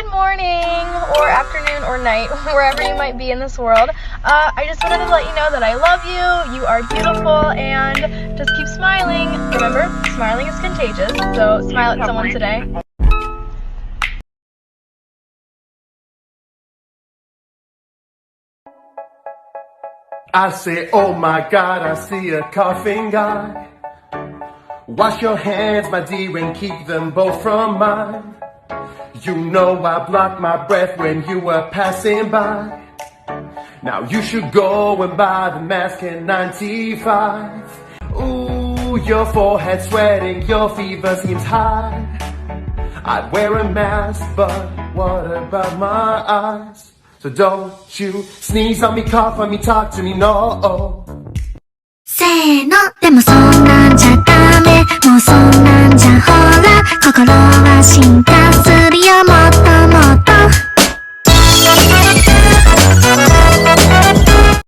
good morning, or afternoon, or night, wherever you might be in this world. I just wanted to let you know that I love you, you are beautiful, and just keep smiling. Remember, smiling is contagious, so smile at someone today. I say, oh my God, I see a coughing guy. Wash your hands, my dear, and keep them both from mine. You know I blocked my breath when you were passing by. Now you should go and buy the mask in 95. Ooh, your forehead sweating, your fever seems high. I'd wear a mask, but what about my eyes? So don't you sneeze on me, cough on me, talk to me, no. せーのでもそんなんじゃダメもうそんなんじゃほら心は進化